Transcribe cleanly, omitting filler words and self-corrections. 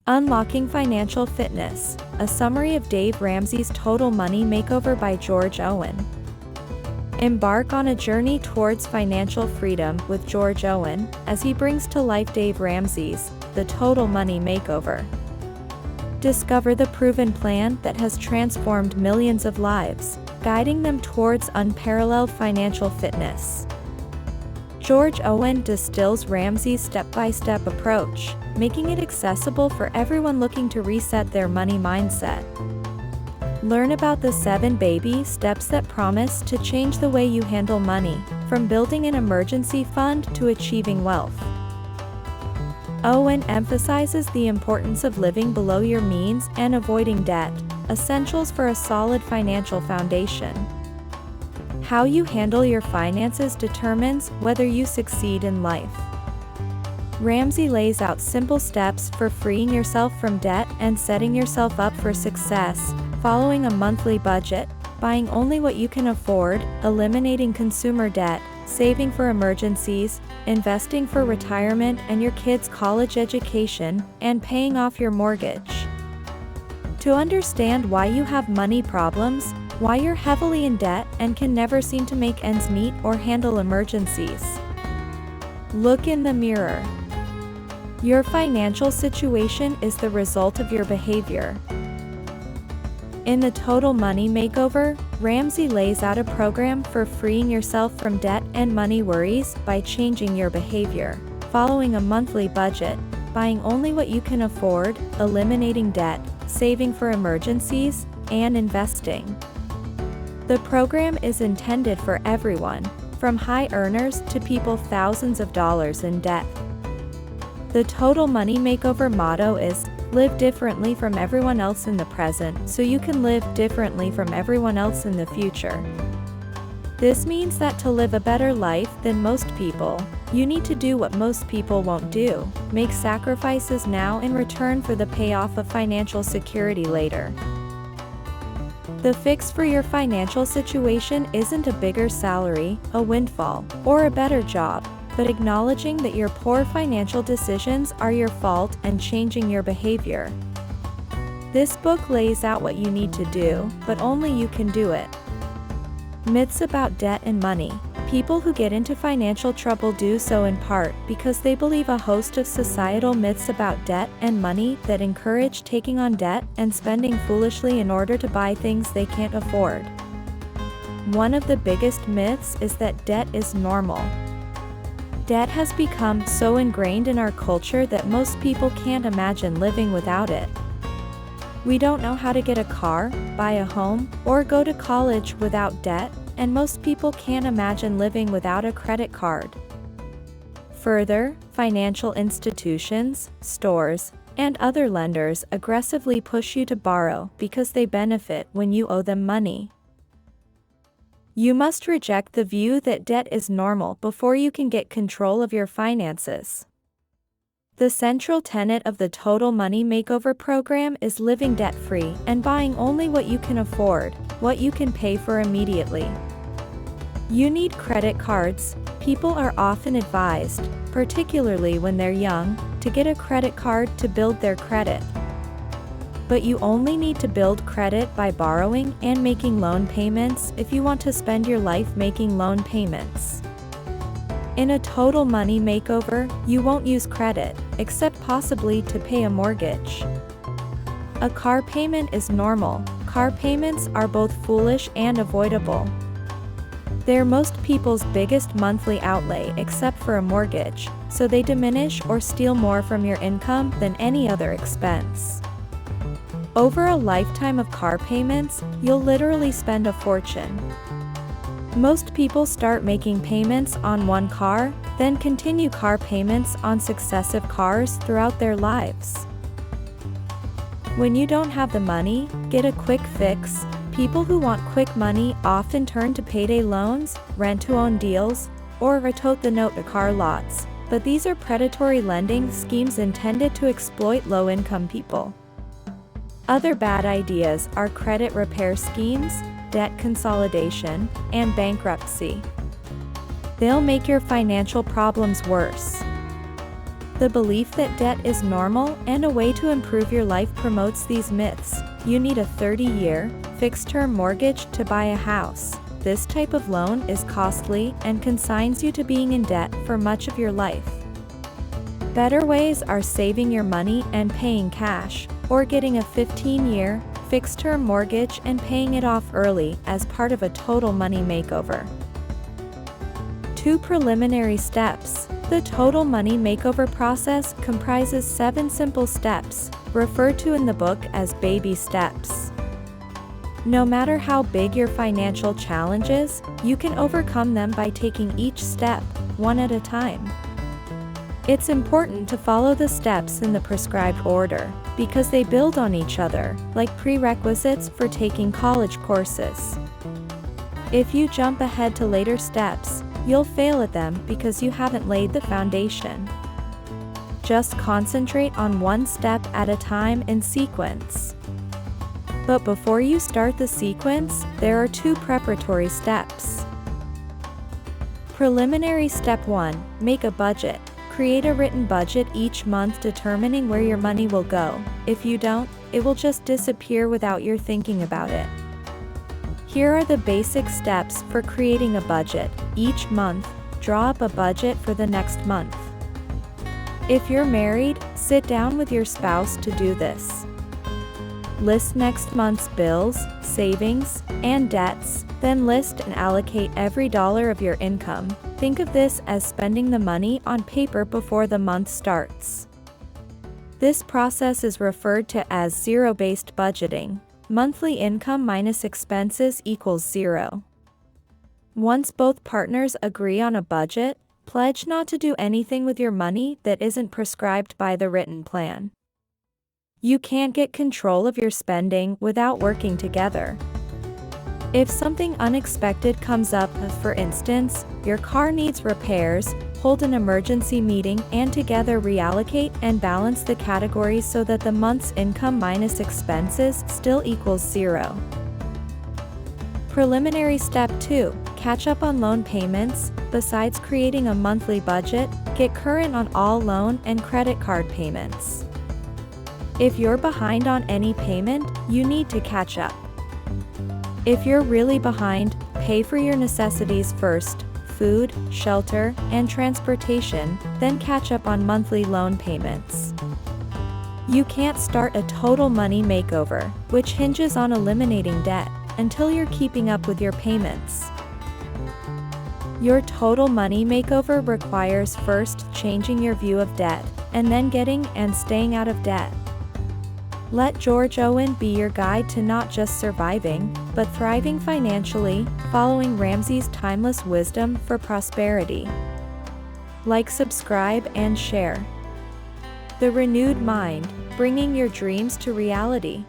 Unlocking Financial Fitness, a summary of Dave Ramsey's Total Money Makeover by George Owen. Embark on a journey towards financial freedom with George Owen, as he brings to life Dave Ramsey's The Total Money Makeover. Discover the proven plan that has transformed millions of lives, guiding them towards unparalleled financial fitness. George Owen distills Ramsey's step-by-step approach, making it accessible for everyone looking to reset their money mindset. Learn about the 7 baby steps that promise to change the way you handle money, from building an emergency fund to achieving wealth. Owen emphasizes the importance of living below your means and avoiding debt, essentials for a solid financial foundation. How you handle your finances determines whether you succeed in life. Ramsey lays out simple steps for freeing yourself from debt and setting yourself up for success, following a monthly budget, buying only what you can afford, eliminating consumer debt, saving for emergencies, investing for retirement and your kids' college education, and paying off your mortgage. To understand why you have money problems, why you're heavily in debt and can never seem to make ends meet or handle emergencies. Look in the mirror. Your financial situation is the result of your behavior. In the Total Money Makeover, Ramsey lays out a program for freeing yourself from debt and money worries by changing your behavior, following a monthly budget, buying only what you can afford, eliminating debt, saving for emergencies, and investing. The program is intended for everyone, from high earners to people thousands of dollars in debt. The Total Money Makeover motto is, live differently from everyone else in the present so you can live differently from everyone else in the future. This means that to live a better life than most people, you need to do what most people won't do, make sacrifices now in return for the payoff of financial security later. The fix for your financial situation isn't a bigger salary, a windfall, or a better job, but acknowledging that your poor financial decisions are your fault and changing your behavior. This book lays out what you need to do, but only you can do it. Myths about debt and money. People who get into financial trouble do so in part because they believe a host of societal myths about debt and money that encourage taking on debt and spending foolishly in order to buy things they can't afford. One of the biggest myths is that debt is normal. Debt has become so ingrained in our culture that most people can't imagine living without it. We don't know how to get a car, buy a home, or go to college without debt, and most people can't imagine living without a credit card. Further, financial institutions, stores, and other lenders aggressively push you to borrow because they benefit when you owe them money. You must reject the view that debt is normal before you can get control of your finances. The central tenet of the Total Money Makeover program is living debt-free and buying only what you can afford, what you can pay for immediately. You need credit cards. People are often advised, particularly when they're young, to get a credit card to build their credit. But you only need to build credit by borrowing and making loan payments if you want to spend your life making loan payments. In a Total Money Makeover, you won't use credit, except possibly to pay a mortgage. A car payment is normal. Car payments are both foolish and avoidable. They're most people's biggest monthly outlay except for a mortgage, so they diminish or steal more from your income than any other expense. Over a lifetime of car payments, you'll literally spend a fortune. Most people start making payments on one car, then continue car payments on successive cars throughout their lives. When you don't have the money, get a quick fix. People who want quick money often turn to payday loans, rent-to-own deals, or tote-the-note to car lots, but these are predatory lending schemes intended to exploit low-income people. Other bad ideas are credit repair schemes, debt consolidation, and bankruptcy. They'll make your financial problems worse. The belief that debt is normal and a way to improve your life promotes these myths. You need a 30-year, fixed-term mortgage to buy a house. This type of loan is costly and consigns you to being in debt for much of your life. Better ways are saving your money and paying cash, or getting a 15-year, fixed-term mortgage and paying it off early as part of a total money makeover. 2 preliminary steps. The total money makeover process comprises 7 simple steps, referred to in the book as baby steps. No matter how big your financial challenges, you can overcome them by taking each step, one at a time. It's important to follow the steps in the prescribed order, because they build on each other, like prerequisites for taking college courses. If you jump ahead to later steps, you'll fail at them because you haven't laid the foundation. Just concentrate on one step at a time in sequence. But before you start the sequence, there are 2 preparatory steps. Preliminary step 1, make a budget. Create a written budget each month determining where your money will go. If you don't, it will just disappear without your thinking about it. Here are the basic steps for creating a budget. Each month, draw up a budget for the next month. If you're married, sit down with your spouse to do this. List next month's bills, savings, and debts, then list and allocate every dollar of your income. Think of this as spending the money on paper before the month starts. This process is referred to as zero-based budgeting. Monthly income minus expenses equals 0. Once both partners agree on a budget, pledge not to do anything with your money that isn't prescribed by the written plan. You can't get control of your spending without working together. If something unexpected comes up, for instance, your car needs repairs, hold an emergency meeting and together reallocate and balance the categories so that the month's income minus expenses still equals 0. Preliminary step 2, catch up on loan payments. Besides creating a monthly budget, get current on all loan and credit card payments. If you're behind on any payment, you need to catch up. If you're really behind, pay for your necessities first, food, shelter, and transportation, then catch up on monthly loan payments. You can't start a total money makeover, which hinges on eliminating debt, until you're keeping up with your payments. Your total money makeover requires first changing your view of debt, and then getting and staying out of debt. Let George Owen be your guide to not just surviving, but thriving financially, following Ramsey's timeless wisdom for prosperity. Like, subscribe, and share. The Renewed Mind, bringing your dreams to reality.